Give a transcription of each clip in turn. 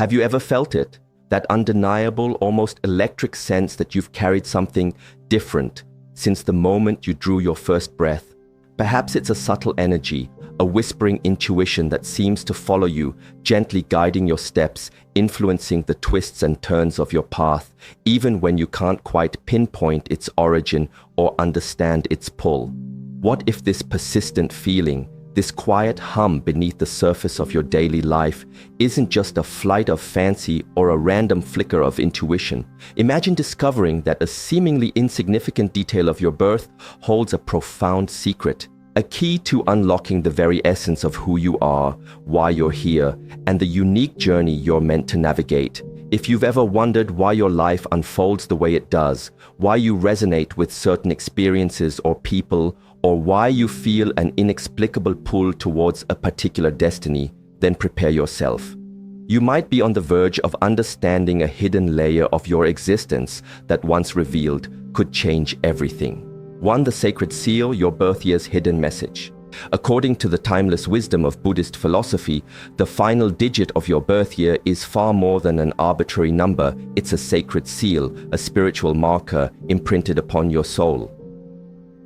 Have you ever felt it? That undeniable, almost electric sense that you've carried something different since the moment you drew your first breath. Perhaps it's a subtle energy, a whispering intuition that seems to follow you, gently guiding your steps, influencing the twists and turns of your path, even when you can't quite pinpoint its origin or understand its pull. What if this persistent feeling, this quiet hum beneath the surface of your daily life, isn't just a flight of fancy or a random flicker of intuition? Imagine discovering that a seemingly insignificant detail of your birth holds a profound secret, a key to unlocking the very essence of who you are, why you're here, and the unique journey you're meant to navigate. If you've ever wondered why your life unfolds the way it does, why you resonate with certain experiences or people, or why you feel an inexplicable pull towards a particular destiny, then prepare yourself. You might be on the verge of understanding a hidden layer of your existence that, once revealed, could change everything. 1. The sacred seal, your birth year's hidden message. According to the timeless wisdom of Buddhist philosophy, the final digit of your birth year is far more than an arbitrary number. It's a sacred seal, a spiritual marker imprinted upon your soul.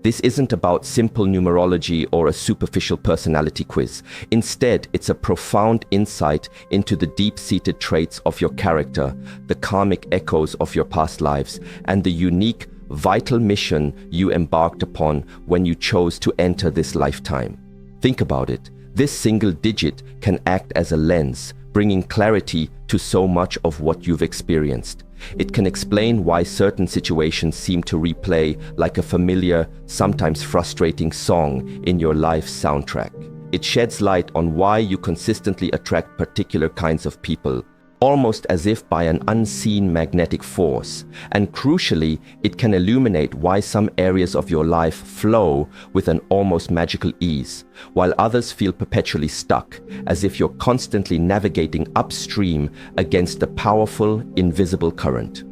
This isn't about simple numerology or a superficial personality quiz. Instead, it's a profound insight into the deep-seated traits of your character, the karmic echoes of your past lives, and the unique, vital mission you embarked upon when you chose to enter this lifetime. Think about it. This single digit can act as a lens, bringing clarity to so much of what you've experienced. It can explain why certain situations seem to replay like a familiar, sometimes frustrating song in your life's soundtrack. It sheds light on why you consistently attract particular kinds of people, almost as if by an unseen magnetic force. And crucially, it can illuminate why some areas of your life flow with an almost magical ease, while others feel perpetually stuck, as if you're constantly navigating upstream against a powerful, invisible current.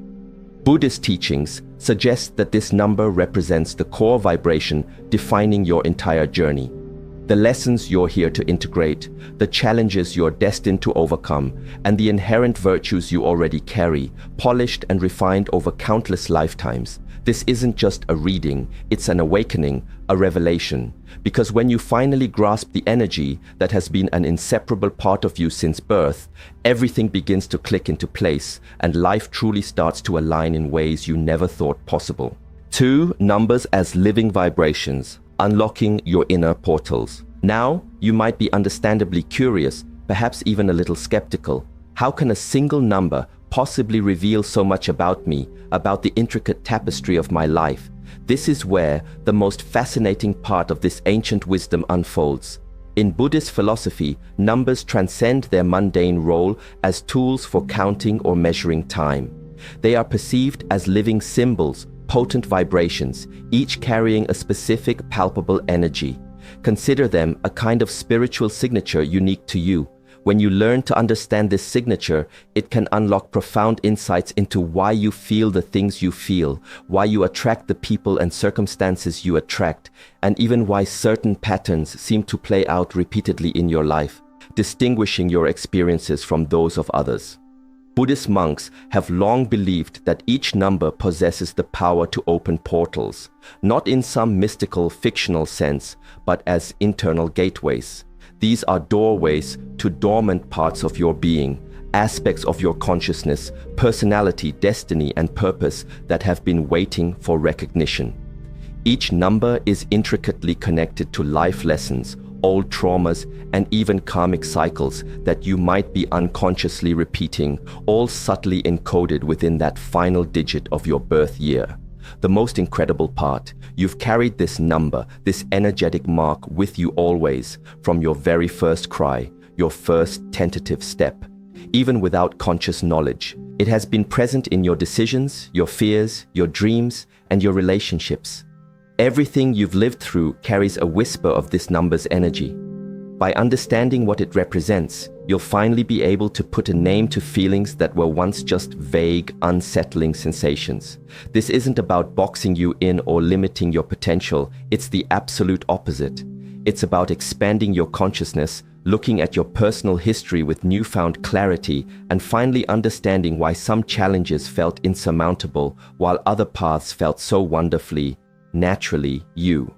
Buddhist teachings suggest that this number represents the core vibration defining your entire journey. The lessons you're here to integrate, the challenges you're destined to overcome, and the inherent virtues you already carry, polished and refined over countless lifetimes. This isn't just a reading, it's an awakening, a revelation. Because when you finally grasp the energy that has been an inseparable part of you since birth, everything begins to click into place, and life truly starts to align in ways you never thought possible. 2. Numbers as living vibrations. Unlocking your inner portals. Now, you might be understandably curious, perhaps even a little skeptical. How can a single number possibly reveal so much about me, about the intricate tapestry of my life? This is where the most fascinating part of this ancient wisdom unfolds. In Buddhist philosophy, numbers transcend their mundane role as tools for counting or measuring time. They are perceived as living symbols, potent vibrations, each carrying a specific palpable energy. Consider them a kind of spiritual signature unique to you. When you learn to understand this signature, it can unlock profound insights into why you feel the things you feel, why you attract the people and circumstances you attract, and even why certain patterns seem to play out repeatedly in your life, distinguishing your experiences from those of others. Buddhist monks have long believed that each number possesses the power to open portals, not in some mystical, fictional sense, but as internal gateways. These are doorways to dormant parts of your being, aspects of your consciousness, personality, destiny, and purpose that have been waiting for recognition. Each number is intricately connected to life lessons, old traumas, and even karmic cycles that you might be unconsciously repeating, all subtly encoded within that final digit of your birth year. The most incredible part, you've carried this number, this energetic mark with you always, from your very first cry, your first tentative step. Even without conscious knowledge, it has been present in your decisions, your fears, your dreams, and your relationships. Everything you've lived through carries a whisper of this number's energy. By understanding what it represents, you'll finally be able to put a name to feelings that were once just vague, unsettling sensations. This isn't about boxing you in or limiting your potential, it's the absolute opposite. It's about expanding your consciousness, looking at your personal history with newfound clarity and finally understanding why some challenges felt insurmountable while other paths felt so wonderfully, naturally you.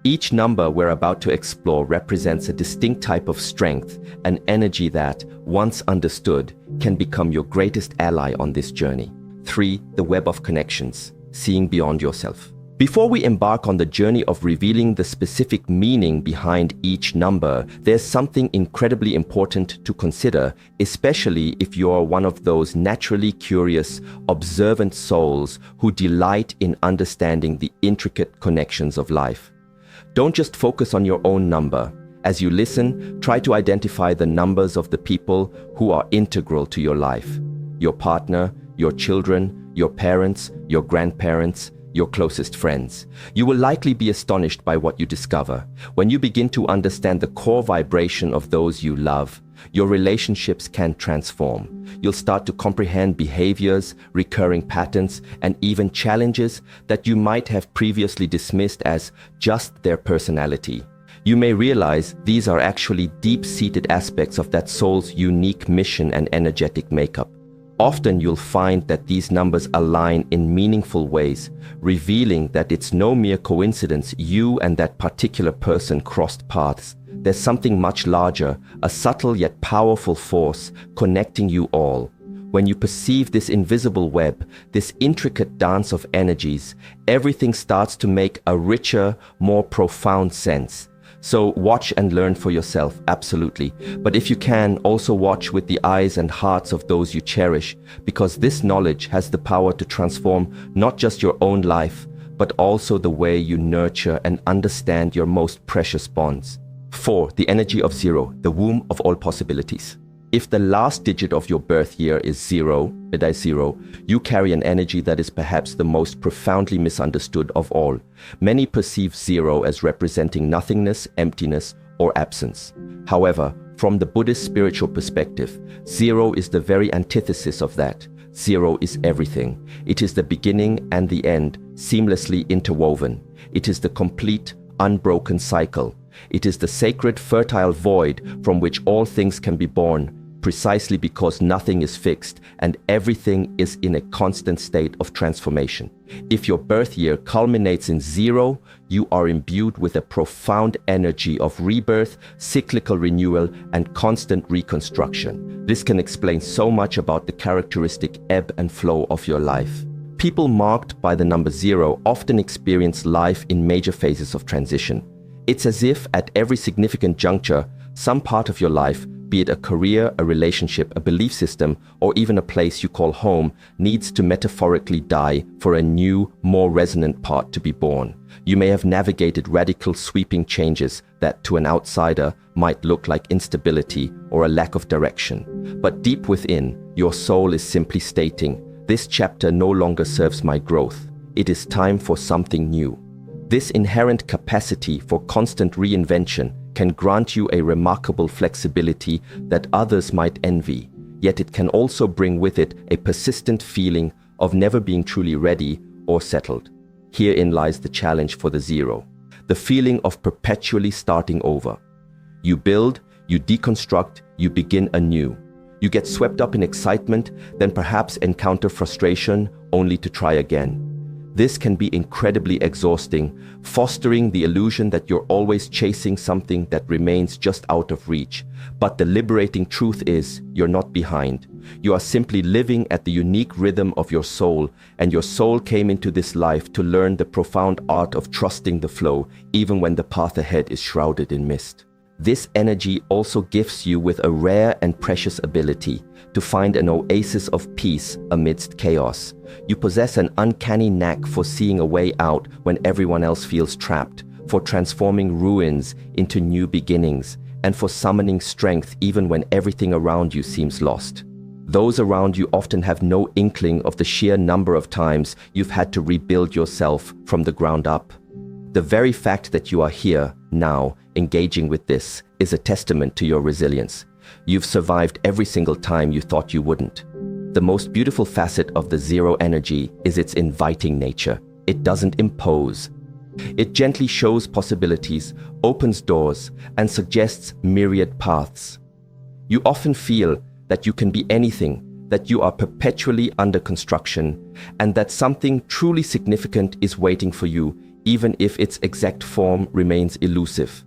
Each number we're about to explore represents a distinct type of strength, an energy that, once understood, can become your greatest ally on this journey. 3. The web of connections, seeing beyond yourself. Before we embark on the journey of revealing the specific meaning behind each number, there's something incredibly important to consider, especially if you're one of those naturally curious, observant souls who delight in understanding the intricate connections of life. Don't just focus on your own number. As you listen, try to identify the numbers of the people who are integral to your life. Your partner, your children, your parents, your grandparents, your closest friends. You will likely be astonished by what you discover. When you begin to understand the core vibration of those you love, your relationships can transform. You'll start to comprehend behaviors, recurring patterns, and even challenges that you might have previously dismissed as just their personality. You may realize these are actually deep-seated aspects of that soul's unique mission and energetic makeup. Often you'll find that these numbers align in meaningful ways, revealing that it's no mere coincidence you and that particular person crossed paths. There's something much larger, a subtle yet powerful force connecting you all. When you perceive this invisible web, this intricate dance of energies, everything starts to make a richer, more profound sense. So watch and learn for yourself, absolutely. But if you can, also watch with the eyes and hearts of those you cherish, because this knowledge has the power to transform not just your own life, but also the way you nurture and understand your most precious bonds. 4. The energy of zero, the womb of all possibilities. If the last digit of your birth year is zero, you carry an energy that is perhaps the most profoundly misunderstood of all. Many perceive zero as representing nothingness, emptiness, or absence. However, from the Buddhist spiritual perspective, zero is the very antithesis of that. Zero is everything. It is the beginning and the end, seamlessly interwoven. It is the complete, unbroken cycle. It is the sacred, fertile void from which all things can be born, precisely because nothing is fixed and everything is in a constant state of transformation. If your birth year culminates in zero, you are imbued with a profound energy of rebirth, cyclical renewal, and constant reconstruction. This can explain so much about the characteristic ebb and flow of your life. People marked by the number zero often experience life in major phases of transition. It's as if at every significant juncture, some part of your life, be it a career, a relationship, a belief system, or even a place you call home, needs to metaphorically die for a new, more resonant part to be born. You may have navigated radical, sweeping changes that to an outsider might look like instability or a lack of direction. But deep within, your soul is simply stating, "This chapter no longer serves my growth. It is time for something new." This inherent capacity for constant reinvention can grant you a remarkable flexibility that others might envy, yet it can also bring with it a persistent feeling of never being truly ready or settled. Herein lies the challenge for the zero, the feeling of perpetually starting over. You build, you deconstruct, you begin anew. You get swept up in excitement, then perhaps encounter frustration only to try again. This can be incredibly exhausting, fostering the illusion that you're always chasing something that remains just out of reach. But the liberating truth is, you're not behind. You are simply living at the unique rhythm of your soul, and your soul came into this life to learn the profound art of trusting the flow, even when the path ahead is shrouded in mist. This energy also gifts you with a rare and precious ability to find an oasis of peace amidst chaos. You possess an uncanny knack for seeing a way out when everyone else feels trapped, for transforming ruins into new beginnings, and for summoning strength even when everything around you seems lost. Those around you often have no inkling of the sheer number of times you've had to rebuild yourself from the ground up. The very fact that you are here, now, engaging with this, is a testament to your resilience. You've survived every single time you thought you wouldn't. The most beautiful facet of the zero energy is its inviting nature. It doesn't impose. It gently shows possibilities, opens doors, and suggests myriad paths. You often feel that you can be anything, that you are perpetually under construction, and that something truly significant is waiting for you, even if its exact form remains elusive.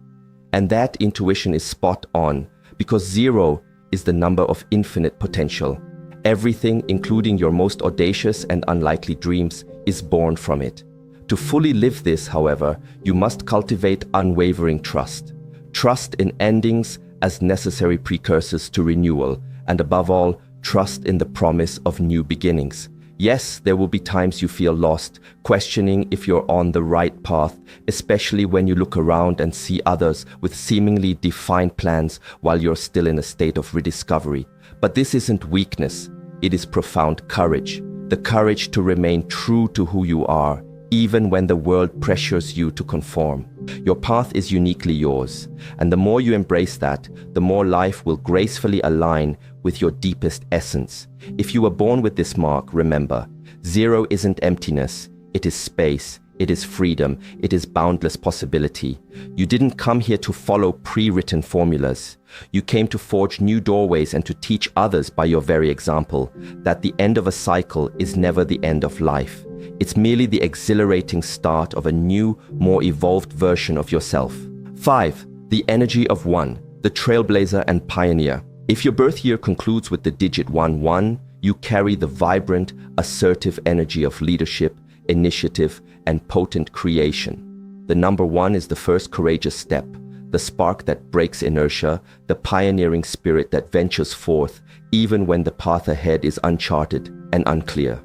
And that intuition is spot on, because 0 is the number of infinite potential. Everything, including your most audacious and unlikely dreams, is born from it. To fully live this, however, you must cultivate unwavering trust. Trust in endings as necessary precursors to renewal, and above all, trust in the promise of new beginnings. Yes, there will be times you feel lost, questioning if you're on the right path, especially when you look around and see others with seemingly defined plans while you're still in a state of rediscovery. But this isn't weakness, it is profound courage. The courage to remain true to who you are, even when the world pressures you to conform. Your path is uniquely yours, and the more you embrace that, the more life will gracefully align with your deepest essence. If you were born with this mark, remember, 0 isn't emptiness, it is space, it is freedom, it is boundless possibility. You didn't come here to follow pre-written formulas. You came to forge new doorways and to teach others by your very example that the end of a cycle is never the end of life. It's merely the exhilarating start of a new, more evolved version of yourself. 5. The energy of 1, the trailblazer and pioneer. If your birth year concludes with the digit 1-1, you carry the vibrant, assertive energy of leadership, initiative, and potent creation. The number 1 is the first courageous step, the spark that breaks inertia, the pioneering spirit that ventures forth, even when the path ahead is uncharted and unclear.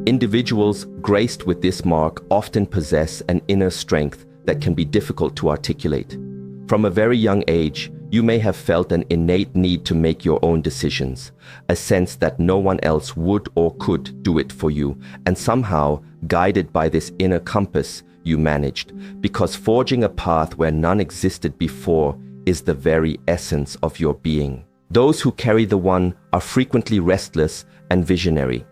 Individuals graced with this mark often possess an inner strength that can be difficult to articulate. From a very young age, you may have felt an innate need to make your own decisions, a sense that no one else would or could do it for you, and somehow, guided by this inner compass, you managed, because forging a path where none existed before is the very essence of your being. Those who carry the 1 are frequently restless and visionary.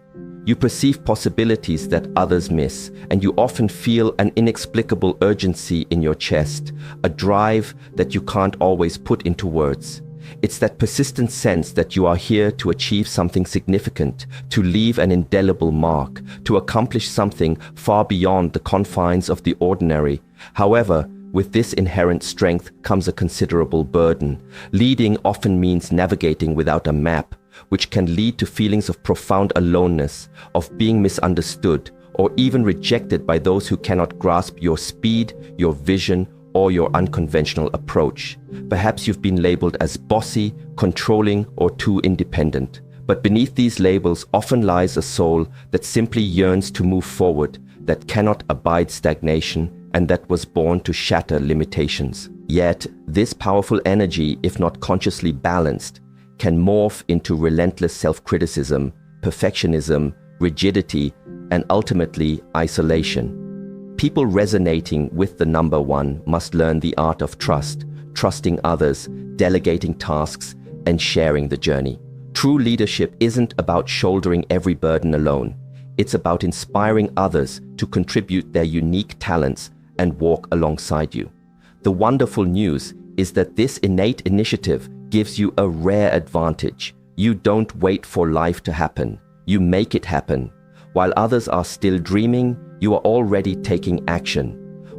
You perceive possibilities that others miss, and you often feel an inexplicable urgency in your chest, a drive that you can't always put into words. It's that persistent sense that you are here to achieve something significant, to leave an indelible mark, to accomplish something far beyond the confines of the ordinary. However, with this inherent strength comes a considerable burden. Leading often means navigating without a map, which can lead to feelings of profound aloneness, of being misunderstood, or even rejected by those who cannot grasp your speed, your vision, or your unconventional approach. Perhaps you've been labeled as bossy, controlling, or too independent. But beneath these labels often lies a soul that simply yearns to move forward, that cannot abide stagnation, and that was born to shatter limitations. Yet, this powerful energy, if not consciously balanced, can morph into relentless self-criticism, perfectionism, rigidity, and ultimately isolation. People resonating with the number 1 must learn the art of trust, trusting others, delegating tasks, and sharing the journey. True leadership isn't about shouldering every burden alone. It's about inspiring others to contribute their unique talents and walk alongside you. The wonderful news is that this innate initiative gives you a rare advantage. You don't wait for life to happen. You make it happen. While others are still dreaming, you are already taking action.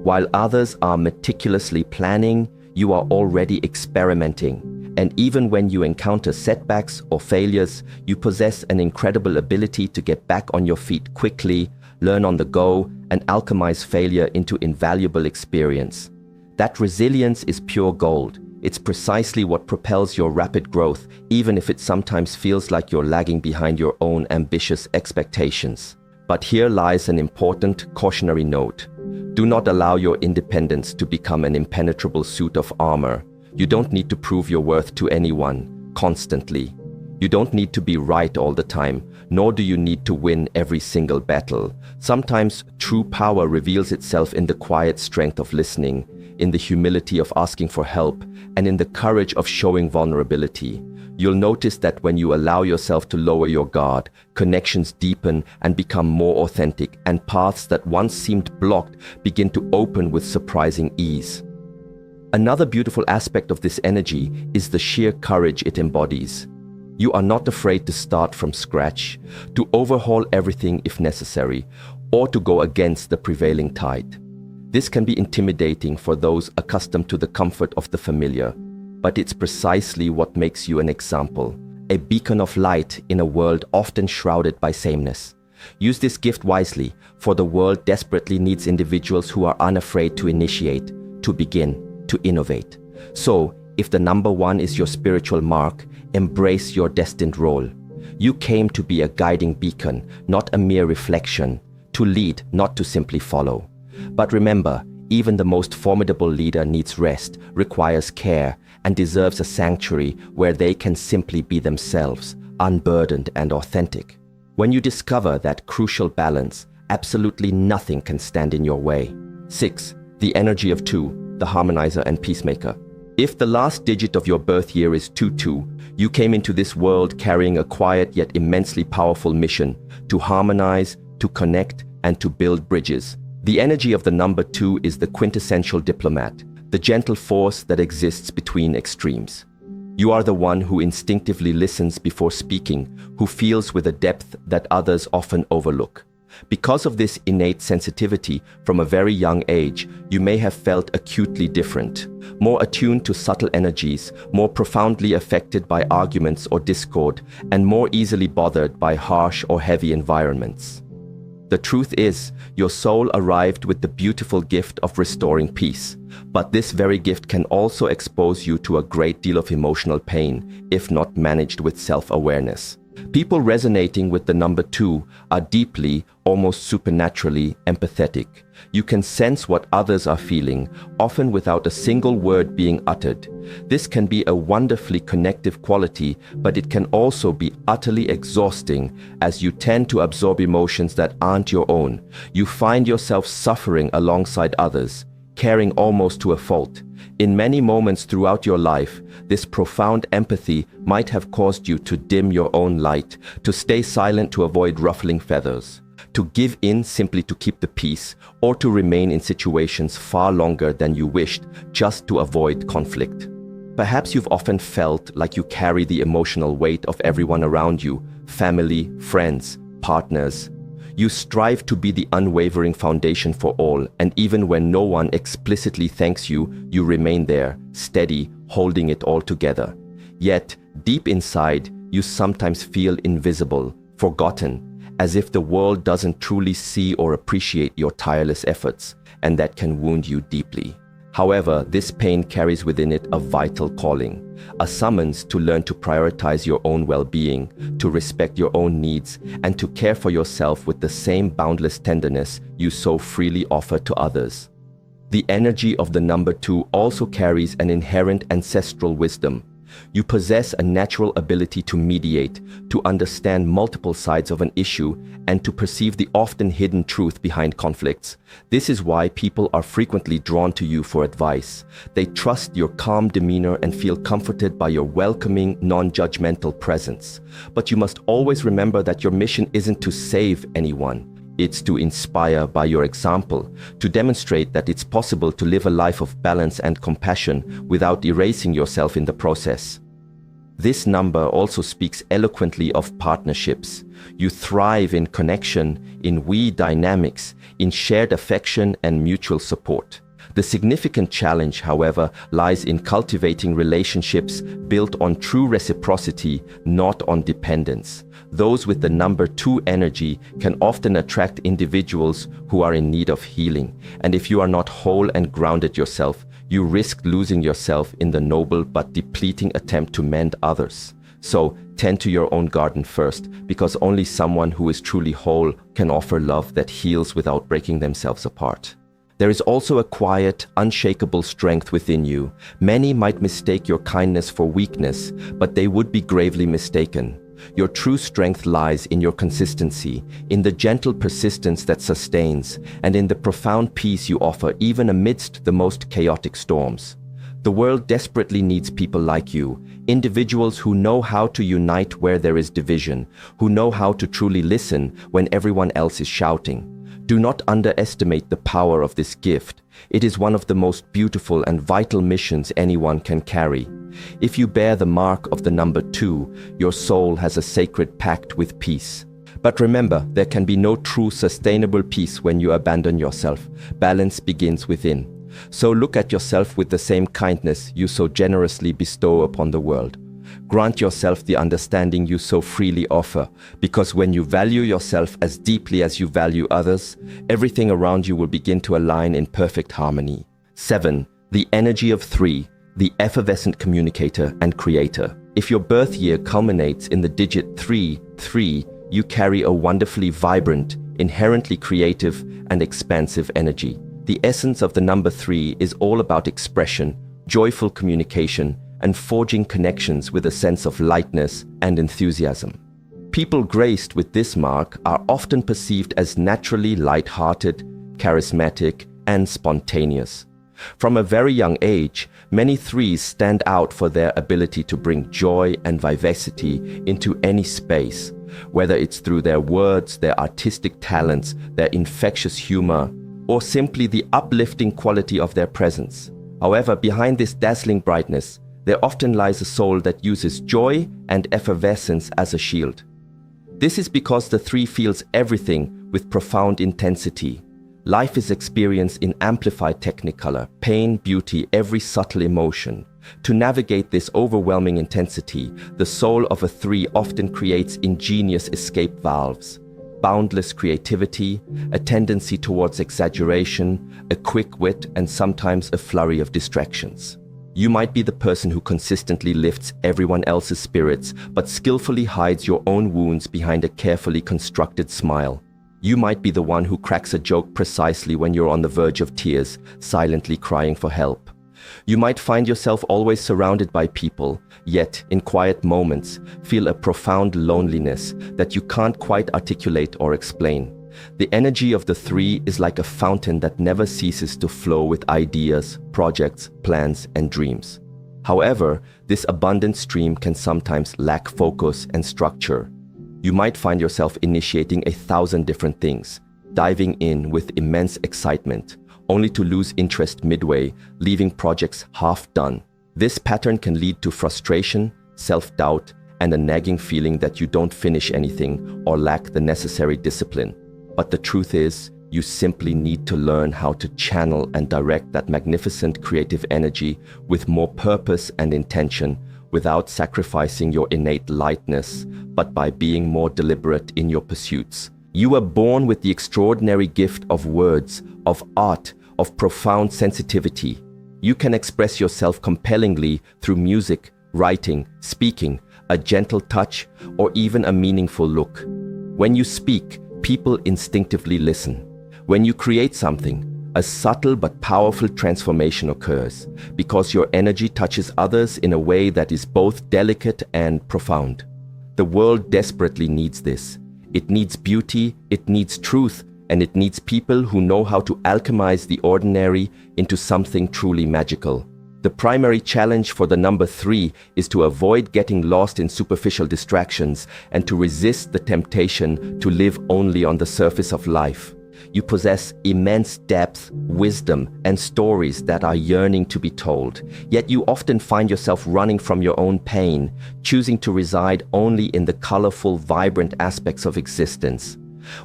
While others are meticulously planning, you are already experimenting. And even when you encounter setbacks or failures, you possess an incredible ability to get back on your feet quickly, learn on the go, and alchemize failure into invaluable experience. That resilience is pure gold. It's precisely what propels your rapid growth, even if it sometimes feels like you're lagging behind your own ambitious expectations. But here lies an important cautionary note. Do not allow your independence to become an impenetrable suit of armor. You don't need to prove your worth to anyone, constantly. You don't need to be right all the time, nor do you need to win every single battle. Sometimes true power reveals itself in the quiet strength of listening, in the humility of asking for help, and in the courage of showing vulnerability. You'll notice that when you allow yourself to lower your guard, connections deepen and become more authentic, and paths that once seemed blocked begin to open with surprising ease. Another beautiful aspect of this energy is the sheer courage it embodies. You are not afraid to start from scratch, to overhaul everything if necessary, or to go against the prevailing tide. This can be intimidating for those accustomed to the comfort of the familiar, but it's precisely what makes you an example, a beacon of light in a world often shrouded by sameness. Use this gift wisely, for the world desperately needs individuals who are unafraid to initiate, to begin, to innovate. So, if the number 1 is your spiritual mark, embrace your destined role. You came to be a guiding beacon, not a mere reflection, to lead, not to simply follow. But remember, even the most formidable leader needs rest, requires care, and deserves a sanctuary where they can simply be themselves, unburdened and authentic. When you discover that crucial balance, absolutely nothing can stand in your way. 6. The energy of 2. The harmonizer and peacemaker. If the last digit of your birth year is 22, you came into this world carrying a quiet yet immensely powerful mission to harmonize, to connect, and to build bridges. The energy of the number 2 is the quintessential diplomat, the gentle force that exists between extremes. You are the one who instinctively listens before speaking, who feels with a depth that others often overlook. Because of this innate sensitivity from a very young age, you may have felt acutely different, more attuned to subtle energies, more profoundly affected by arguments or discord, and more easily bothered by harsh or heavy environments. The truth is, your soul arrived with the beautiful gift of restoring peace, but this very gift can also expose you to a great deal of emotional pain, if not managed with self-awareness. People resonating with the number 2 are deeply, almost supernaturally empathetic. You can sense what others are feeling, often without a single word being uttered. This can be a wonderfully connective quality, but it can also be utterly exhausting as you tend to absorb emotions that aren't your own. You find yourself suffering alongside others, caring almost to a fault. In many moments throughout your life, this profound empathy might have caused you to dim your own light, to stay silent to avoid ruffling feathers, to give in simply to keep the peace, or to remain in situations far longer than you wished just to avoid conflict. Perhaps you've often felt like you carry the emotional weight of everyone around you, family, friends, partners. You strive to be the unwavering foundation for all, and even when no one explicitly thanks you, you remain there, steady, holding it all together. Yet, deep inside, you sometimes feel invisible, forgotten, as if the world doesn't truly see or appreciate your tireless efforts, and that can wound you deeply. However, this pain carries within it a vital calling, a summons to learn to prioritize your own well-being, to respect your own needs, and to care for yourself with the same boundless tenderness you so freely offer to others. The energy of the number 2 also carries an inherent ancestral wisdom. You possess a natural ability to mediate, to understand multiple sides of an issue, and to perceive the often hidden truth behind conflicts. This is why people are frequently drawn to you for advice. They trust your calm demeanor and feel comforted by your welcoming, non-judgmental presence. But you must always remember that your mission isn't to save anyone. It's to inspire by your example, to demonstrate that it's possible to live a life of balance and compassion without erasing yourself in the process. This number also speaks eloquently of partnerships. You thrive in connection, in we dynamics, in shared affection and mutual support. The significant challenge, however, lies in cultivating relationships built on true reciprocity, not on dependence. Those with the number 2 energy can often attract individuals who are in need of healing, and if you are not whole and grounded yourself, you risk losing yourself in the noble but depleting attempt to mend others. So, tend to your own garden first, because only someone who is truly whole can offer love that heals without breaking themselves apart. There is also a quiet, unshakable strength within you. Many might mistake your kindness for weakness, but they would be gravely mistaken. Your true strength lies in your consistency, in the gentle persistence that sustains, and in the profound peace you offer even amidst the most chaotic storms. The world desperately needs people like you, individuals who know how to unite where there is division, who know how to truly listen when everyone else is shouting. Do not underestimate the power of this gift. It is one of the most beautiful and vital missions anyone can carry. If you bear the mark of the number 2, your soul has a sacred pact with peace. But remember, there can be no true sustainable peace when you abandon yourself. Balance begins within. So look at yourself with the same kindness you so generously bestow upon the world. Grant yourself the understanding you so freely offer, because when you value yourself as deeply as you value others, everything around you will begin to align in perfect harmony. 7. The energy of 3, the effervescent communicator and creator. If your birth year culminates in the digit 3, you carry a wonderfully vibrant, inherently creative and expansive energy. The essence of the number 3 is all about expression, joyful communication, and forging connections with a sense of lightness and enthusiasm. People graced with this mark are often perceived as naturally light-hearted, charismatic, and spontaneous. From a very young age, many 3s stand out for their ability to bring joy and vivacity into any space, whether it's through their words, their artistic talents, their infectious humor, or simply the uplifting quality of their presence. However, behind this dazzling brightness, there often lies a soul that uses joy and effervescence as a shield. This is because the 3 feels everything with profound intensity. Life is experienced in amplified technicolor, pain, beauty, every subtle emotion. To navigate this overwhelming intensity, the soul of a 3 often creates ingenious escape valves. Boundless creativity, a tendency towards exaggeration, a quick wit, and sometimes a flurry of distractions. You might be the person who consistently lifts everyone else's spirits, but skillfully hides your own wounds behind a carefully constructed smile. You might be the one who cracks a joke precisely when you're on the verge of tears, silently crying for help. You might find yourself always surrounded by people, yet in quiet moments feel a profound loneliness that you can't quite articulate or explain. The energy of the 3 is like a fountain that never ceases to flow with ideas, projects, plans, and dreams. However, this abundant stream can sometimes lack focus and structure. You might find yourself initiating 1,000 different things, diving in with immense excitement, only to lose interest midway, leaving projects half done. This pattern can lead to frustration, self-doubt, and a nagging feeling that you don't finish anything or lack the necessary discipline. But the truth is, you simply need to learn how to channel and direct that magnificent creative energy with more purpose and intention, without sacrificing your innate lightness, but by being more deliberate in your pursuits. You were born with the extraordinary gift of words, of art, of profound sensitivity. You can express yourself compellingly through music, writing, speaking, a gentle touch, or even a meaningful look. When you speak, people instinctively listen. When you create something, a subtle but powerful transformation occurs, because your energy touches others in a way that is both delicate and profound. The world desperately needs this. It needs beauty, it needs truth, and it needs people who know how to alchemize the ordinary into something truly magical. The primary challenge for the number 3 is to avoid getting lost in superficial distractions and to resist the temptation to live only on the surface of life. You possess immense depth, wisdom, and stories that are yearning to be told, yet you often find yourself running from your own pain, choosing to reside only in the colorful, vibrant aspects of existence.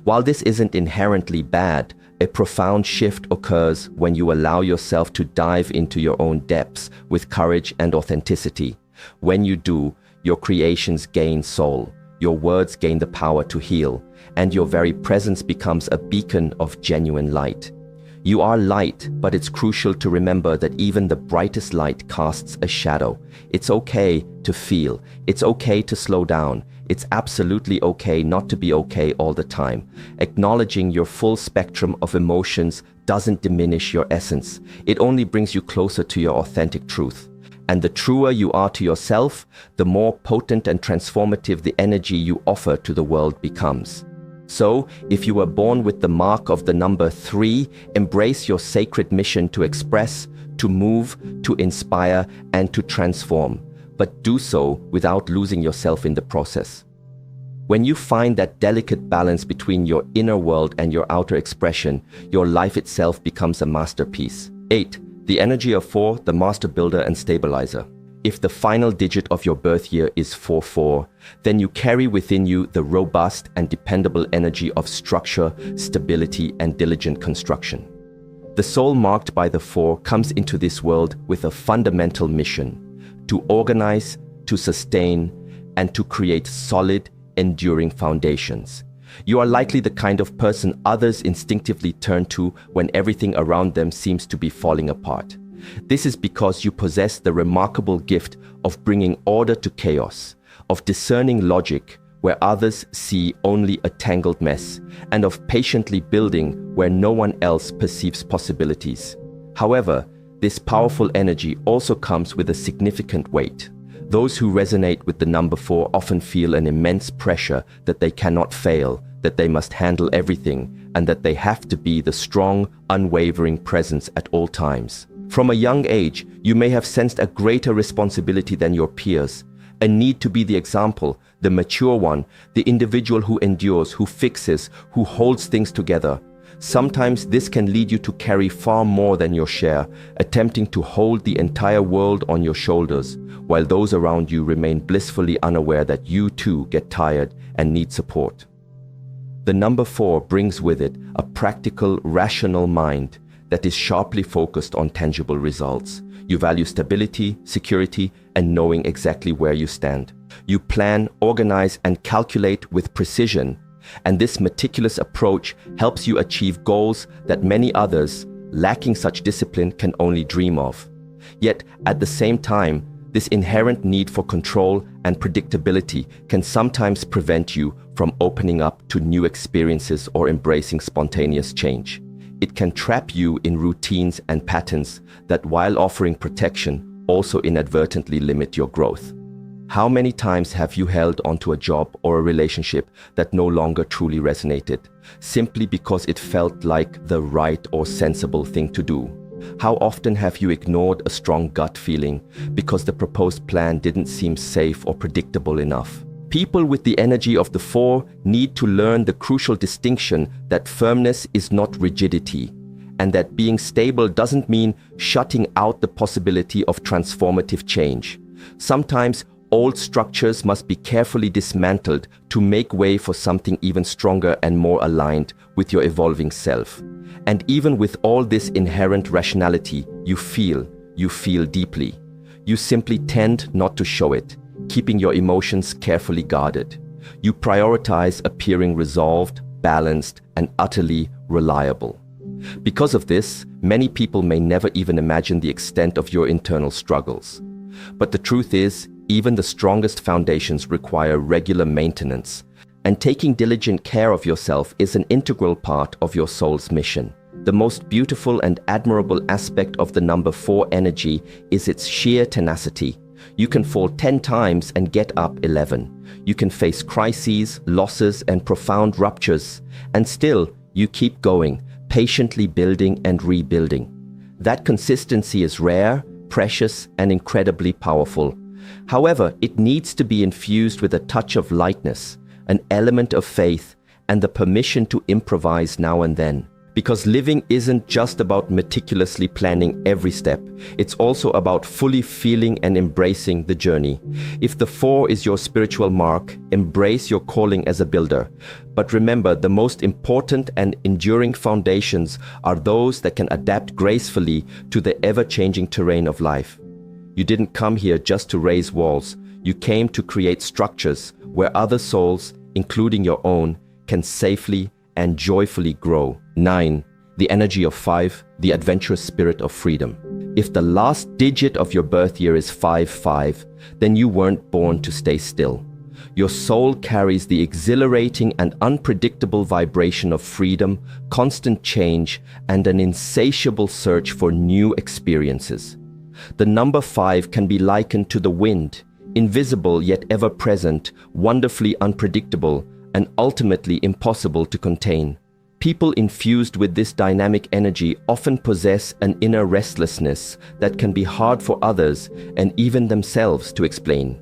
While this isn't inherently bad, a profound shift occurs when you allow yourself to dive into your own depths with courage and authenticity. When you do, your creations gain soul, your words gain the power to heal, and your very presence becomes a beacon of genuine light. You are light, but it's crucial to remember that even the brightest light casts a shadow. It's okay to feel. It's okay to slow down. It's absolutely okay not to be okay all the time. Acknowledging your full spectrum of emotions doesn't diminish your essence. It only brings you closer to your authentic truth. And the truer you are to yourself, the more potent and transformative the energy you offer to the world becomes. So, if you were born with the mark of the number 3, embrace your sacred mission to express, to move, to inspire, and to transform. But do so without losing yourself in the process. When you find that delicate balance between your inner world and your outer expression, your life itself becomes a masterpiece. 8. The energy of 4, the master builder and stabilizer. If the final digit of your birth year is 4-4, then you carry within you the robust and dependable energy of structure, stability, and diligent construction. The soul marked by the 4 comes into this world with a fundamental mission: to organize, to sustain, and to create solid, enduring foundations. You are likely the kind of person others instinctively turn to when everything around them seems to be falling apart. This is because you possess the remarkable gift of bringing order to chaos, of discerning logic where others see only a tangled mess, and of patiently building where no one else perceives possibilities. However, this powerful energy also comes with a significant weight. Those who resonate with the number 4 often feel an immense pressure that they cannot fail, that they must handle everything, and that they have to be the strong, unwavering presence at all times. From a young age, you may have sensed a greater responsibility than your peers, a need to be the example, the mature one, the individual who endures, who fixes, who holds things together. Sometimes this can lead you to carry far more than your share, attempting to hold the entire world on your shoulders, while those around you remain blissfully unaware that you too get tired and need support. The number 4 brings with it a practical, rational mind that is sharply focused on tangible results. You value stability, security, and knowing exactly where you stand. You plan, organize, and calculate with precision, and this meticulous approach helps you achieve goals that many others, lacking such discipline, can only dream of. Yet, at the same time, this inherent need for control and predictability can sometimes prevent you from opening up to new experiences or embracing spontaneous change. It can trap you in routines and patterns that, while offering protection, also inadvertently limit your growth. How many times have you held onto a job or a relationship that no longer truly resonated, simply because it felt like the right or sensible thing to do? How often have you ignored a strong gut feeling because the proposed plan didn't seem safe or predictable enough? People with the energy of the 4 need to learn the crucial distinction that firmness is not rigidity, and that being stable doesn't mean shutting out the possibility of transformative change. Sometimes old structures must be carefully dismantled to make way for something even stronger and more aligned with your evolving self. And even with all this inherent rationality, you feel deeply. You simply tend not to show it, keeping your emotions carefully guarded. You prioritize appearing resolved, balanced, and utterly reliable. Because of this, many people may never even imagine the extent of your internal struggles. But the truth is, even the strongest foundations require regular maintenance, and taking diligent care of yourself is an integral part of your soul's mission. The most beautiful and admirable aspect of the number 4 energy is its sheer tenacity. You can fall 10 times and get up 11. You can face crises, losses, and profound ruptures, and still you keep going, patiently building and rebuilding. That consistency is rare, precious, and incredibly powerful. However, it needs to be infused with a touch of lightness, an element of faith, and the permission to improvise now and then. Because living isn't just about meticulously planning every step, it's also about fully feeling and embracing the journey. If the 4 is your spiritual mark, embrace your calling as a builder. But remember, the most important and enduring foundations are those that can adapt gracefully to the ever-changing terrain of life. You didn't come here just to raise walls. You came to create structures where other souls, including your own, can safely and joyfully grow. 9. The energy of 5, the adventurous spirit of freedom. If the last digit of your birth year is 5-5, then you weren't born to stay still. Your soul carries the exhilarating and unpredictable vibration of freedom, constant change, and an insatiable search for new experiences. The number 5 can be likened to the wind, invisible yet ever-present, wonderfully unpredictable, and ultimately impossible to contain. People infused with this dynamic energy often possess an inner restlessness that can be hard for others and even themselves to explain.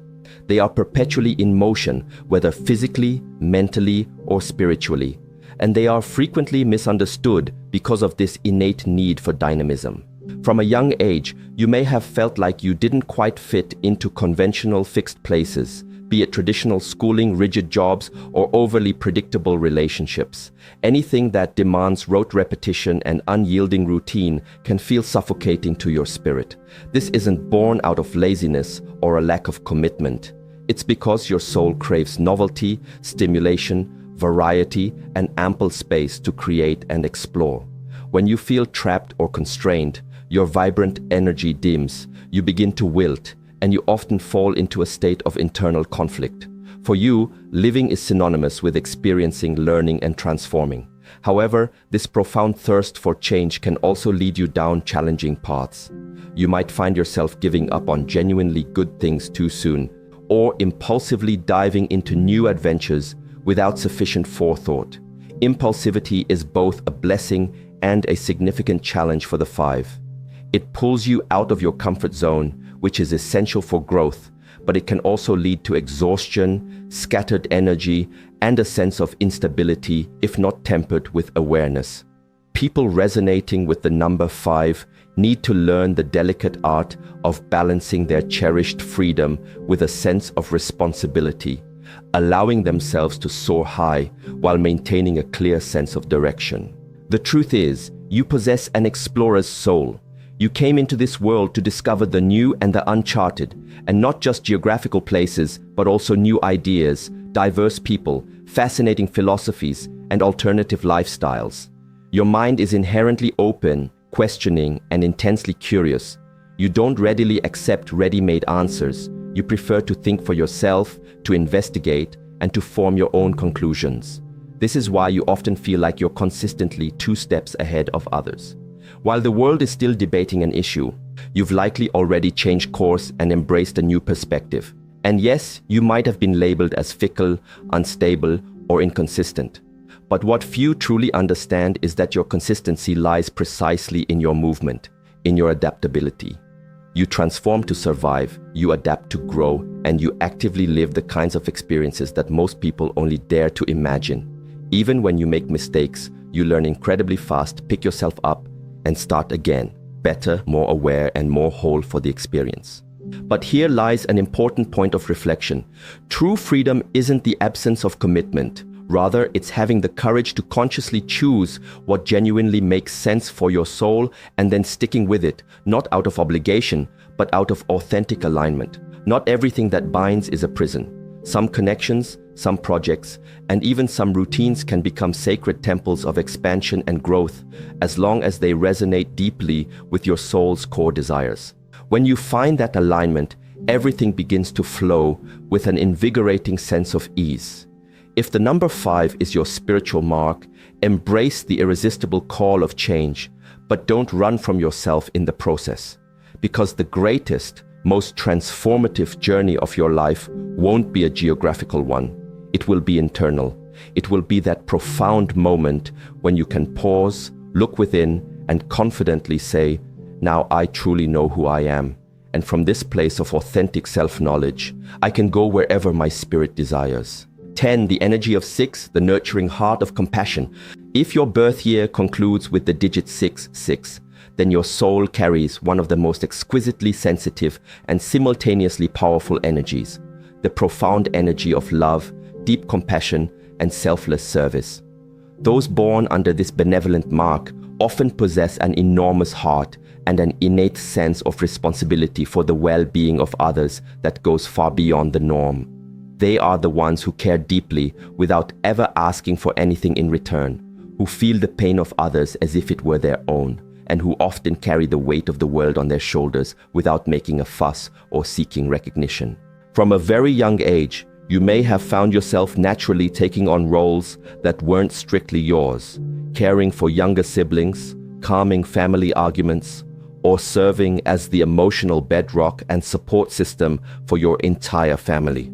They are perpetually in motion, whether physically, mentally, or spiritually, and they are frequently misunderstood because of this innate need for dynamism. From a young age, you may have felt like you didn't quite fit into conventional fixed places, be it traditional schooling, rigid jobs, or overly predictable relationships. Anything that demands rote repetition and unyielding routine can feel suffocating to your spirit. This isn't born out of laziness or a lack of commitment. It's because your soul craves novelty, stimulation, variety, and ample space to create and explore. When you feel trapped or constrained, your vibrant energy dims, you begin to wilt, and you often fall into a state of internal conflict. For you, living is synonymous with experiencing, learning, and transforming. However, this profound thirst for change can also lead you down challenging paths. You might find yourself giving up on genuinely good things too soon, or impulsively diving into new adventures without sufficient forethought. Impulsivity is both a blessing and a significant challenge for the 5. It pulls you out of your comfort zone, which is essential for growth, but it can also lead to exhaustion, scattered energy, and a sense of instability if not tempered with awareness. People resonating with the number 5 need to learn the delicate art of balancing their cherished freedom with a sense of responsibility, allowing themselves to soar high while maintaining a clear sense of direction. The truth is, you possess an explorer's soul. You came into this world to discover the new and the uncharted, and not just geographical places, but also new ideas, diverse people, fascinating philosophies, and alternative lifestyles. Your mind is inherently open, questioning, and intensely curious. You don't readily accept ready-made answers. You prefer to think for yourself, to investigate, and to form your own conclusions. This is why you often feel like you're consistently 2 steps ahead of others. While the world is still debating an issue, you've likely already changed course and embraced a new perspective. And yes, you might have been labeled as fickle, unstable, or inconsistent. But what few truly understand is that your consistency lies precisely in your movement, in your adaptability. You transform to survive, you adapt to grow, and you actively live the kinds of experiences that most people only dare to imagine. Even when you make mistakes, you learn incredibly fast, pick yourself up, and start again, better, more aware, and more whole for the experience. But here lies an important point of reflection. True freedom isn't the absence of commitment. Rather, it's having the courage to consciously choose what genuinely makes sense for your soul and then sticking with it, not out of obligation, but out of authentic alignment. Not everything that binds is a prison. Some connections, some projects, and even some routines can become sacred temples of expansion and growth as long as they resonate deeply with your soul's core desires. When you find that alignment, everything begins to flow with an invigorating sense of ease. If the number 5 is your spiritual mark, embrace the irresistible call of change, but don't run from yourself in the process. Because the greatest, most transformative journey of your life won't be a geographical one. It will be internal. It will be that profound moment when you can pause, look within, and confidently say, "Now I truly know who I am. And from this place of authentic self-knowledge, I can go wherever my spirit desires." 10. The energy of 6, the nurturing heart of compassion. If your birth year concludes with the digit 6, then your soul carries one of the most exquisitely sensitive and simultaneously powerful energies, the profound energy of love, deep compassion, and selfless service. Those born under this benevolent mark often possess an enormous heart and an innate sense of responsibility for the well-being of others that goes far beyond the norm. They are the ones who care deeply without ever asking for anything in return, who feel the pain of others as if it were their own, and who often carry the weight of the world on their shoulders without making a fuss or seeking recognition. From a very young age, you may have found yourself naturally taking on roles that weren't strictly yours, caring for younger siblings, calming family arguments, or serving as the emotional bedrock and support system for your entire family.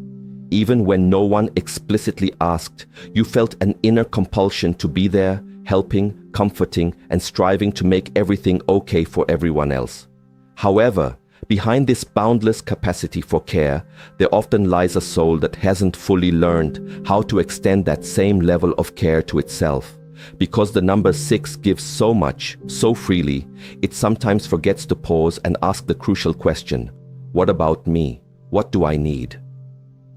Even when no one explicitly asked, you felt an inner compulsion to be there, helping, comforting, and striving to make everything okay for everyone else. However, behind this boundless capacity for care, there often lies a soul that hasn't fully learned how to extend that same level of care to itself. Because the number 6 gives so much, so freely, it sometimes forgets to pause and ask the crucial question, what about me? What do I need?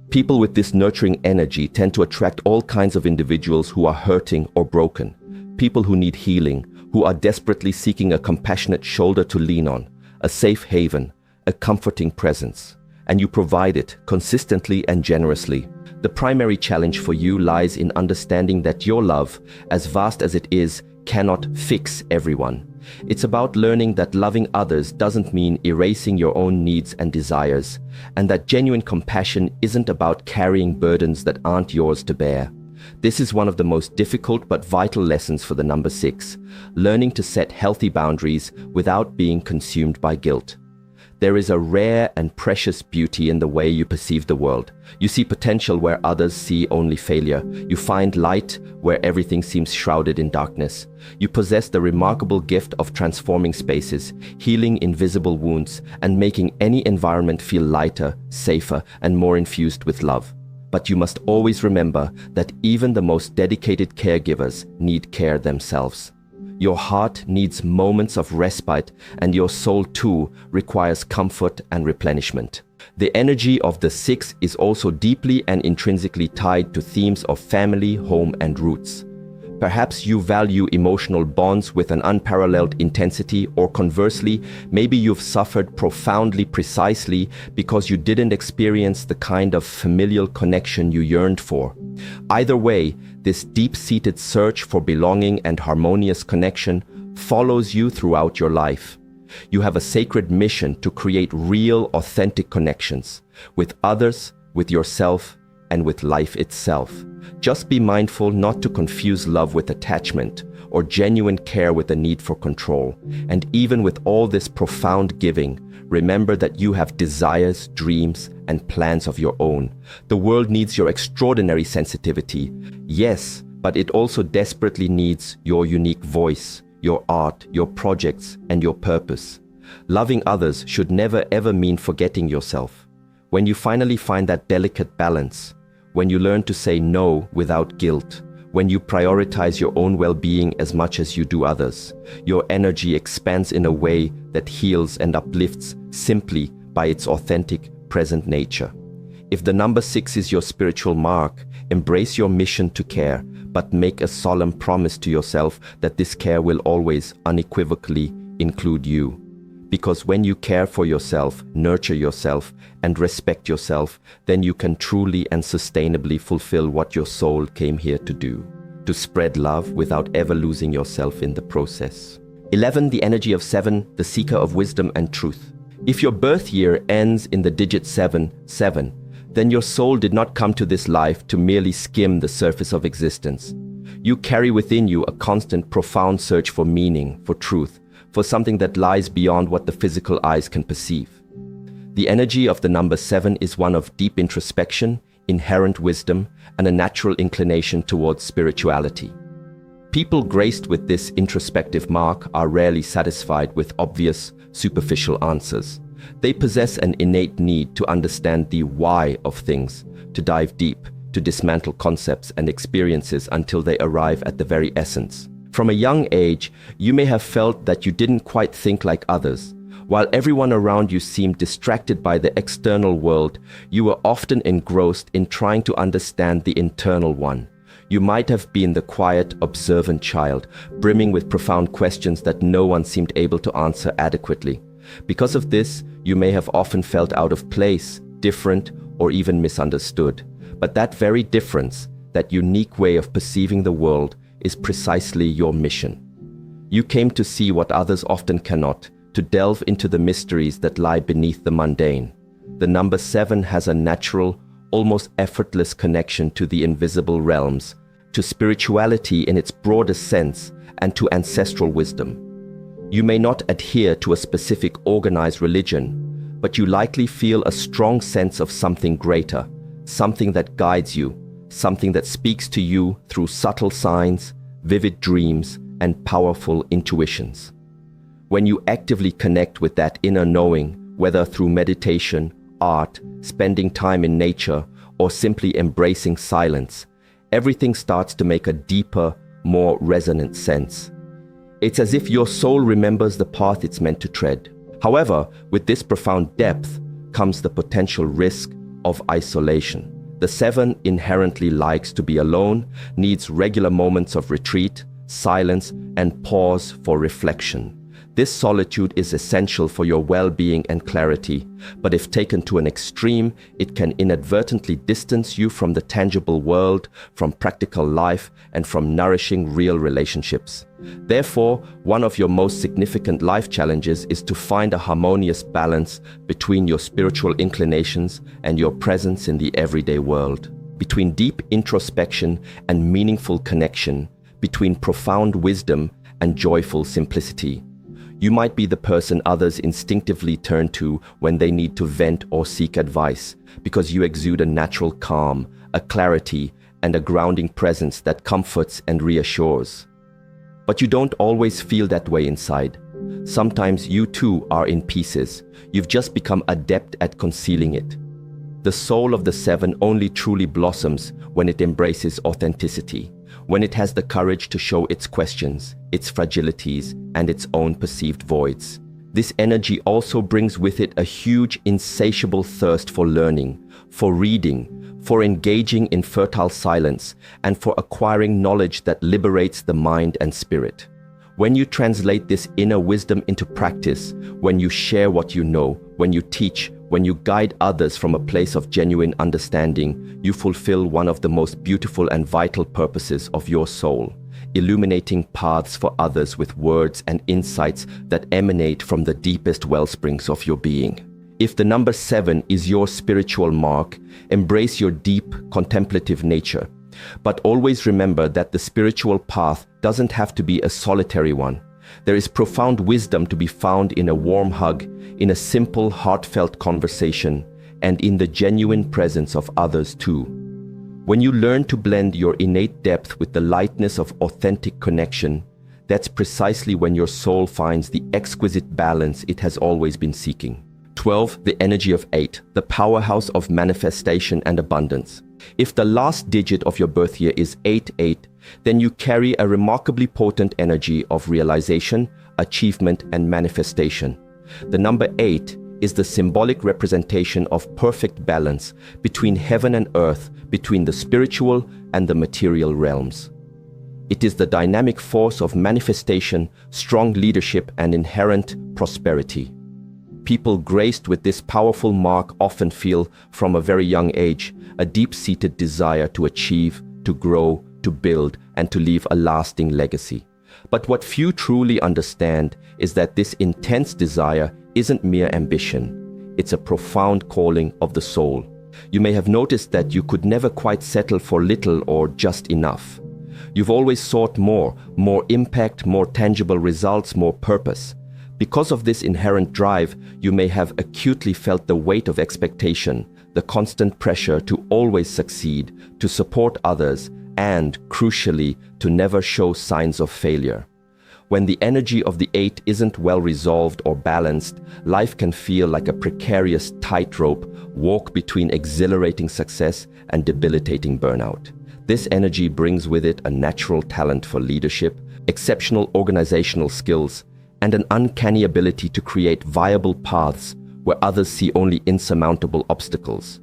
People with this nurturing energy tend to attract all kinds of individuals who are hurting or broken, people who need healing, who are desperately seeking a compassionate shoulder to lean on, a safe haven, a comforting presence, and you provide it consistently and generously. The primary challenge for you lies in understanding that your love, as vast as it is, cannot fix everyone. It's about learning that loving others doesn't mean erasing your own needs and desires, and that genuine compassion isn't about carrying burdens that aren't yours to bear. This is one of the most difficult but vital lessons for the number 6, learning to set healthy boundaries without being consumed by guilt. There is a rare and precious beauty in the way you perceive the world. You see potential where others see only failure. You find light where everything seems shrouded in darkness. You possess the remarkable gift of transforming spaces, healing invisible wounds, and making any environment feel lighter, safer, and more infused with love. But you must always remember that even the most dedicated caregivers need care themselves. Your heart needs moments of respite, and your soul too requires comfort and replenishment. The energy of the 6 is also deeply and intrinsically tied to themes of family, home, and roots. Perhaps you value emotional bonds with an unparalleled intensity, or conversely, maybe you've suffered profoundly precisely because you didn't experience the kind of familial connection you yearned for. Either way, this deep-seated search for belonging and harmonious connection follows you throughout your life. You have a sacred mission to create real, authentic connections with others, with yourself, and with life itself. Just be mindful not to confuse love with attachment or genuine care with the need for control. And even with all this profound giving, remember that you have desires, dreams, and plans of your own. The world needs your extraordinary sensitivity, yes, but it also desperately needs your unique voice, your art, your projects, and your purpose. Loving others should never ever mean forgetting yourself. When you finally find that delicate balance, when you learn to say no without guilt, when you prioritize your own well-being as much as you do others, your energy expands in a way that heals and uplifts simply by its authentic, present nature. If the number 6 is your spiritual mark, embrace your mission to care, but make a solemn promise to yourself that this care will always unequivocally include you. Because when you care for yourself, nurture yourself, and respect yourself, then you can truly and sustainably fulfill what your soul came here to do, to spread love without ever losing yourself in the process. 11. The energy of 7, the seeker of wisdom and truth. If your birth year ends in the digit 7, then your soul did not come to this life to merely skim the surface of existence. You carry within you a constant, profound search for meaning, for truth, for something that lies beyond what the physical eyes can perceive. The energy of the number 7 is one of deep introspection, inherent wisdom, and a natural inclination towards spirituality. People graced with this introspective mark are rarely satisfied with obvious, superficial answers. They possess an innate need to understand the why of things, to dive deep, to dismantle concepts and experiences until they arrive at the very essence. From a young age, you may have felt that you didn't quite think like others. While everyone around you seemed distracted by the external world, you were often engrossed in trying to understand the internal one. You might have been the quiet, observant child, brimming with profound questions that no one seemed able to answer adequately. Because of this, you may have often felt out of place, different, or even misunderstood. But that very difference, that unique way of perceiving the world, is precisely your mission. You came to see what others often cannot, to delve into the mysteries that lie beneath the mundane. The number 7 has a natural, almost effortless connection to the invisible realms, to spirituality in its broadest sense, and to ancestral wisdom. You may not adhere to a specific organized religion, but you likely feel a strong sense of something greater, something that guides you, something that speaks to you through subtle signs, vivid dreams, and powerful intuitions. When you actively connect with that inner knowing, whether through meditation, art, spending time in nature, or simply embracing silence, everything starts to make a deeper, more resonant sense. It's as if your soul remembers the path it's meant to tread. However, with this profound depth comes the potential risk of isolation. The 7 inherently likes to be alone, needs regular moments of retreat, silence, and pause for reflection. This solitude is essential for your well-being and clarity, but if taken to an extreme, it can inadvertently distance you from the tangible world, from practical life, and from nourishing real relationships. Therefore, one of your most significant life challenges is to find a harmonious balance between your spiritual inclinations and your presence in the everyday world, between deep introspection and meaningful connection, between profound wisdom and joyful simplicity. You might be the person others instinctively turn to when they need to vent or seek advice, because you exude a natural calm, a clarity, and a grounding presence that comforts and reassures. But you don't always feel that way inside. Sometimes you too are in pieces. You've just become adept at concealing it. The soul of the 7 only truly blossoms when it embraces authenticity, when it has the courage to show its questions, its fragilities, and its own perceived voids. This energy also brings with it a huge, insatiable thirst for learning, for reading, for engaging in fertile silence, and for acquiring knowledge that liberates the mind and spirit. When you translate this inner wisdom into practice, when you share what you know, when you teach, when you guide others from a place of genuine understanding, you fulfill one of the most beautiful and vital purposes of your soul, illuminating paths for others with words and insights that emanate from the deepest wellsprings of your being. If the number 7 is your spiritual mark, embrace your deep, contemplative nature. But always remember that the spiritual path doesn't have to be a solitary one. There is profound wisdom to be found in a warm hug, in a simple, heartfelt conversation, and in the genuine presence of others too. When you learn to blend your innate depth with the lightness of authentic connection, that's precisely when your soul finds the exquisite balance it has always been seeking. 12. The energy of 8, the powerhouse of manifestation and abundance. If the last digit of your birth year is 88, then you carry a remarkably potent energy of realization, achievement, and manifestation. The number 8 is the symbolic representation of perfect balance between heaven and earth, between the spiritual and the material realms. It is the dynamic force of manifestation, strong leadership, and inherent prosperity. People graced with this powerful mark often feel, from a very young age, a deep-seated desire to achieve, to grow, to build, and to leave a lasting legacy. But what few truly understand is that this intense desire isn't mere ambition. It's a profound calling of the soul. You may have noticed that you could never quite settle for little or just enough. You've always sought more impact, more tangible results, more purpose. Because of this inherent drive, you may have acutely felt the weight of expectation, the constant pressure to always succeed, to support others, and, crucially, to never show signs of failure. When the energy of the 8 isn't well resolved or balanced, life can feel like a precarious tightrope walk between exhilarating success and debilitating burnout. This energy brings with it a natural talent for leadership, exceptional organizational skills, and an uncanny ability to create viable paths where others see only insurmountable obstacles.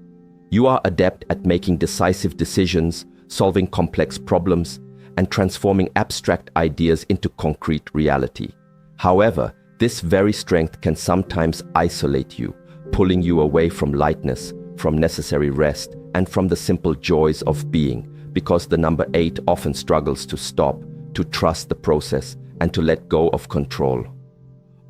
You are adept at making decisive decisions, solving complex problems, and transforming abstract ideas into concrete reality. However, this very strength can sometimes isolate you, pulling you away from lightness, from necessary rest, and from the simple joys of being, because the number 8 often struggles to stop, to trust the process, and to let go of control.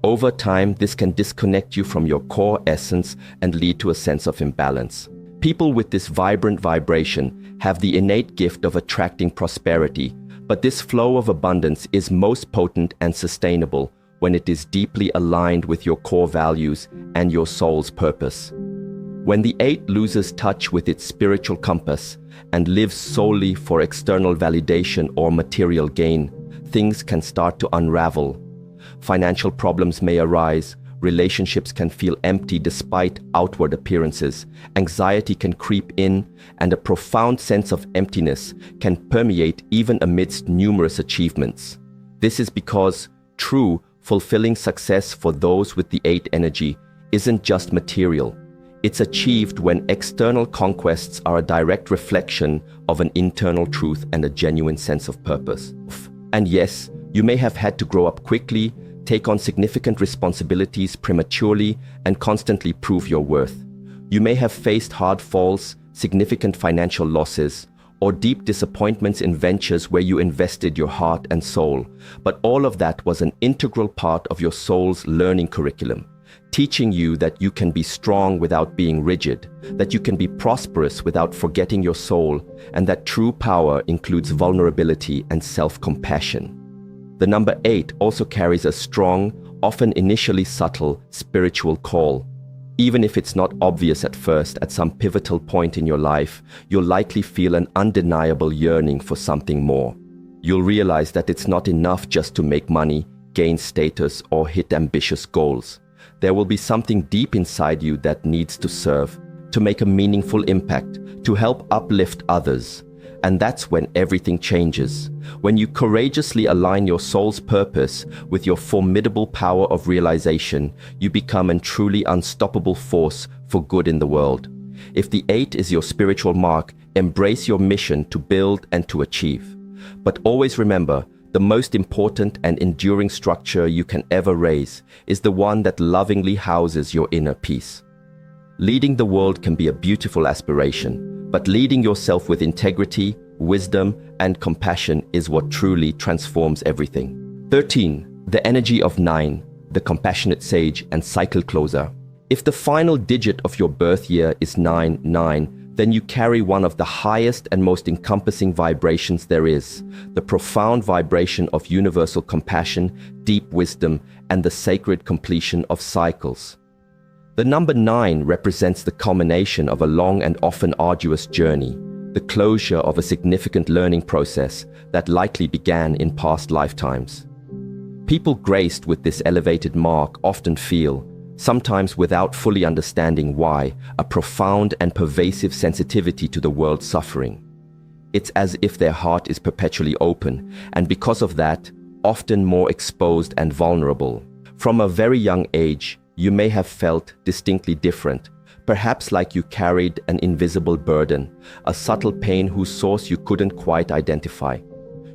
Over time, this can disconnect you from your core essence and lead to a sense of imbalance. People with this vibrant vibration have the innate gift of attracting prosperity, but this flow of abundance is most potent and sustainable when it is deeply aligned with your core values and your soul's purpose. When the 8 loses touch with its spiritual compass and lives solely for external validation or material gain, things can start to unravel. Financial problems may arise, relationships can feel empty despite outward appearances, anxiety can creep in, and a profound sense of emptiness can permeate even amidst numerous achievements. This is because true, fulfilling success for those with the 8 energy isn't just material. It's achieved when external conquests are a direct reflection of an internal truth and a genuine sense of purpose. And yes, you may have had to grow up quickly, take on significant responsibilities prematurely, and constantly prove your worth. You may have faced hard falls, significant financial losses, or deep disappointments in ventures where you invested your heart and soul, but all of that was an integral part of your soul's learning curriculum, teaching you that you can be strong without being rigid, that you can be prosperous without forgetting your soul, and that true power includes vulnerability and self-compassion. The number 8 also carries a strong, often initially subtle, spiritual call. Even if it's not obvious at first, at some pivotal point in your life, you'll likely feel an undeniable yearning for something more. You'll realize that it's not enough just to make money, gain status, or hit ambitious goals. There will be something deep inside you that needs to serve, to make a meaningful impact, to help uplift others. And that's when everything changes. When you courageously align your soul's purpose with your formidable power of realization, you become a truly unstoppable force for good in the world. If the 8 is your spiritual mark, embrace your mission to build and to achieve. But always remember, the most important and enduring structure you can ever raise is the one that lovingly houses your inner peace. Leading the world can be a beautiful aspiration, but leading yourself with integrity, wisdom, and compassion is what truly transforms everything. 13. The energy of 9, the compassionate sage and cycle closer. If the final digit of your birth year is 99, then you carry one of the highest and most encompassing vibrations there is, the profound vibration of universal compassion, deep wisdom, and the sacred completion of cycles. The number 9 represents the culmination of a long and often arduous journey, the closure of a significant learning process that likely began in past lifetimes. People graced with this elevated mark often feel, sometimes without fully understanding why, a profound and pervasive sensitivity to the world's suffering. It's as if their heart is perpetually open, and because of that, often more exposed and vulnerable. From a very young age, you may have felt distinctly different, perhaps like you carried an invisible burden, a subtle pain whose source you couldn't quite identify.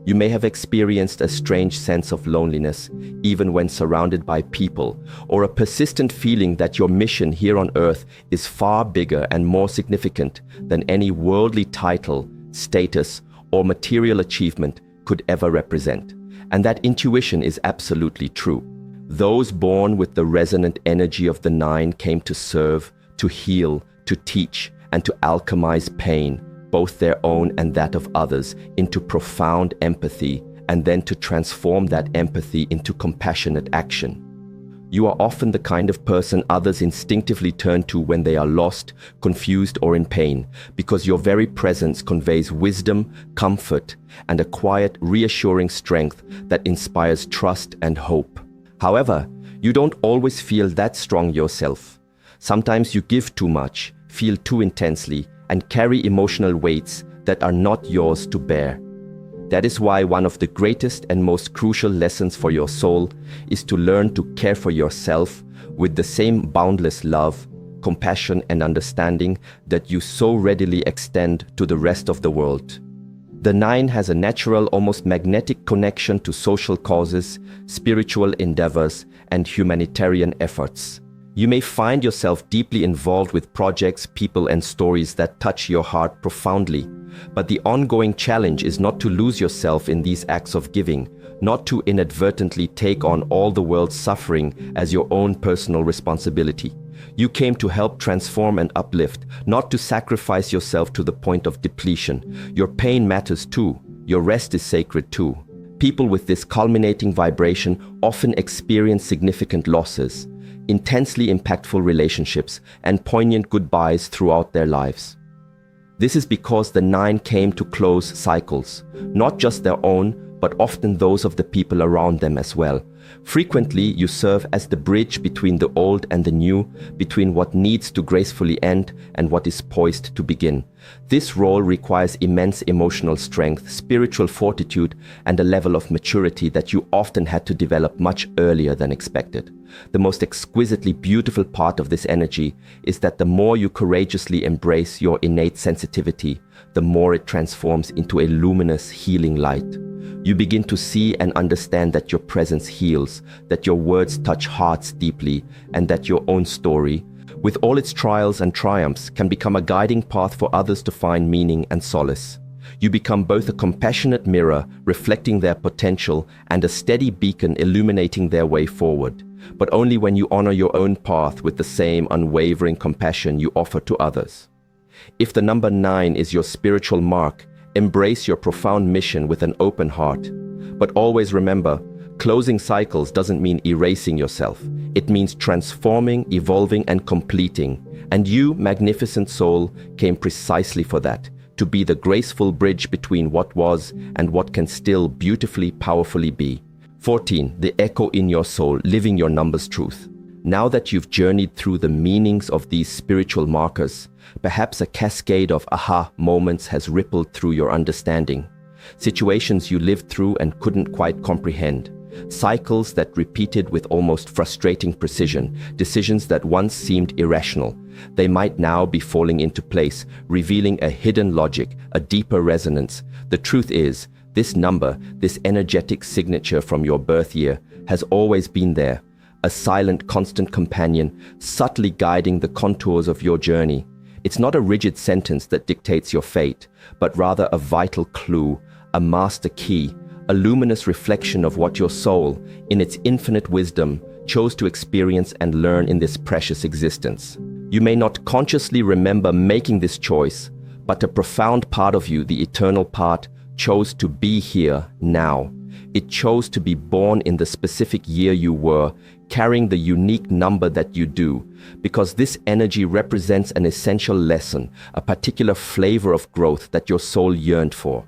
You may have experienced a strange sense of loneliness, even when surrounded by people, or a persistent feeling that your mission here on earth is far bigger and more significant than any worldly title, status, or material achievement could ever represent. And that intuition is absolutely true. Those born with the resonant energy of the 9 came to serve, to heal, to teach, and to alchemize pain, both their own and that of others, into profound empathy, and then to transform that empathy into compassionate action. You are often the kind of person others instinctively turn to when they are lost, confused, or in pain, because your very presence conveys wisdom, comfort, and a quiet, reassuring strength that inspires trust and hope. However, you don't always feel that strong yourself. Sometimes you give too much, feel too intensely, and carry emotional weights that are not yours to bear. That is why one of the greatest and most crucial lessons for your soul is to learn to care for yourself with the same boundless love, compassion, and understanding that you so readily extend to the rest of the world. The 9 has a natural, almost magnetic connection to social causes, spiritual endeavors, and humanitarian efforts. You may find yourself deeply involved with projects, people, and stories that touch your heart profoundly. But the ongoing challenge is not to lose yourself in these acts of giving, not to inadvertently take on all the world's suffering as your own personal responsibility. You came to help transform and uplift, not to sacrifice yourself to the point of depletion. Your pain matters too. Your rest is sacred too. People with this culminating vibration often experience significant losses, intensely impactful relationships, and poignant goodbyes throughout their lives. This is because the 9 came to close cycles, not just their own, but often those of the people around them as well. Frequently, you serve as the bridge between the old and the new, between what needs to gracefully end and what is poised to begin. This role requires immense emotional strength, spiritual fortitude, and a level of maturity that you often had to develop much earlier than expected. The most exquisitely beautiful part of this energy is that the more you courageously embrace your innate sensitivity, the more it transforms into a luminous, healing light. You begin to see and understand that your presence heals, that your words touch hearts deeply, and that your own story, with all its trials and triumphs, can become a guiding path for others to find meaning and solace. You become both a compassionate mirror reflecting their potential and a steady beacon illuminating their way forward, but only when you honor your own path with the same unwavering compassion you offer to others. If the number 9 is your spiritual mark, embrace your profound mission with an open heart. But always remember, closing cycles doesn't mean erasing yourself. It means transforming, evolving, and completing. And you, magnificent soul, came precisely for that, to be the graceful bridge between what was and what can still beautifully, powerfully be. 14. The echo in your soul, living your numbers truth. Now that you've journeyed through the meanings of these spiritual markers, perhaps a cascade of aha moments has rippled through your understanding. Situations you lived through and couldn't quite comprehend. Cycles that repeated with almost frustrating precision. Decisions that once seemed irrational. They might now be falling into place, revealing a hidden logic, a deeper resonance. The truth is, this number, this energetic signature from your birth year, has always been there. A silent, constant companion, subtly guiding the contours of your journey. It's not a rigid sentence that dictates your fate, but rather a vital clue, a master key, a luminous reflection of what your soul, in its infinite wisdom, chose to experience and learn in this precious existence. You may not consciously remember making this choice, but a profound part of you, the eternal part, chose to be here now. It chose to be born in the specific year you were, carrying the unique number that you do, because this energy represents an essential lesson, a particular flavor of growth that your soul yearned for.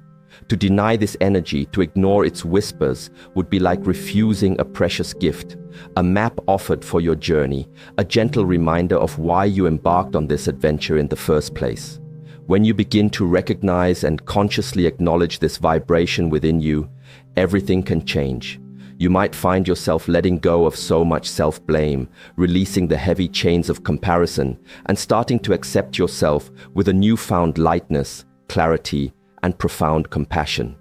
To deny this energy, to ignore its whispers, would be like refusing a precious gift, a map offered for your journey, a gentle reminder of why you embarked on this adventure in the first place. When you begin to recognize and consciously acknowledge this vibration within you, everything can change. You might find yourself letting go of so much self-blame, releasing the heavy chains of comparison, and starting to accept yourself with a newfound lightness, clarity, and profound compassion.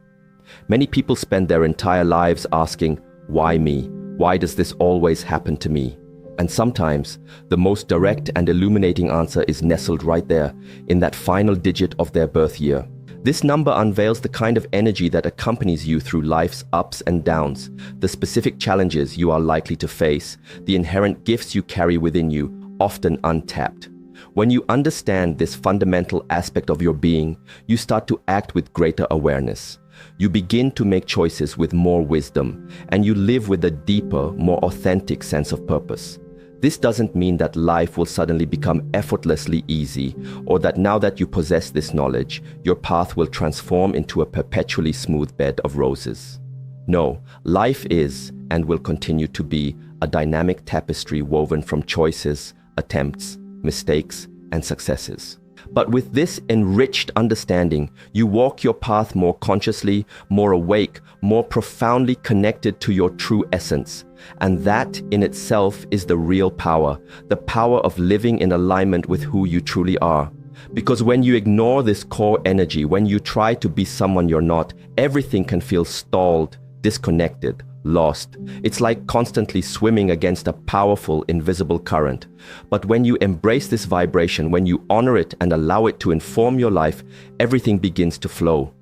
Many people spend their entire lives asking, why me? Why does this always happen to me? And sometimes, the most direct and illuminating answer is nestled right there, in that final digit of their birth year. This number unveils the kind of energy that accompanies you through life's ups and downs, the specific challenges you are likely to face, the inherent gifts you carry within you, often untapped. When you understand this fundamental aspect of your being, you start to act with greater awareness. You begin to make choices with more wisdom, and you live with a deeper, more authentic sense of purpose. This doesn't mean that life will suddenly become effortlessly easy, or that now that you possess this knowledge, your path will transform into a perpetually smooth bed of roses. No, life is, and will continue to be, a dynamic tapestry woven from choices, attempts, mistakes, and successes. But with this enriched understanding, you walk your path more consciously, more awake, more profoundly connected to your true essence. And that in itself is the real power, the power of living in alignment with who you truly are. Because when you ignore this core energy, when you try to be someone you're not, everything can feel stalled, disconnected, lost. It's like constantly swimming against a powerful, invisible current. But when you embrace this vibration, when you honor it and allow it to inform your life, everything begins to flow.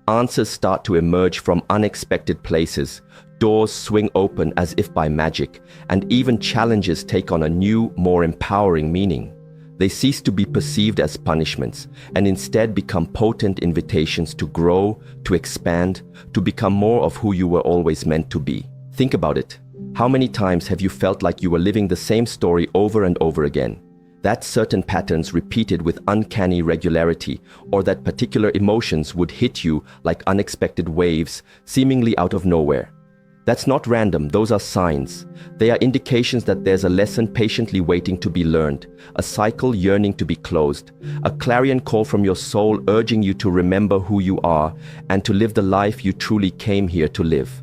Answers start to emerge from unexpected places. Doors swing open as if by magic, and even challenges take on a new, more empowering meaning. They cease to be perceived as punishments and instead become potent invitations to grow, to expand, to become more of who you were always meant to be. Think about it. How many times have you felt like you were living the same story over and over again? That certain patterns repeated with uncanny regularity, or that particular emotions would hit you like unexpected waves, seemingly out of nowhere. That's not random, those are signs. They are indications that there's a lesson patiently waiting to be learned, a cycle yearning to be closed, a clarion call from your soul urging you to remember who you are and to live the life you truly came here to live.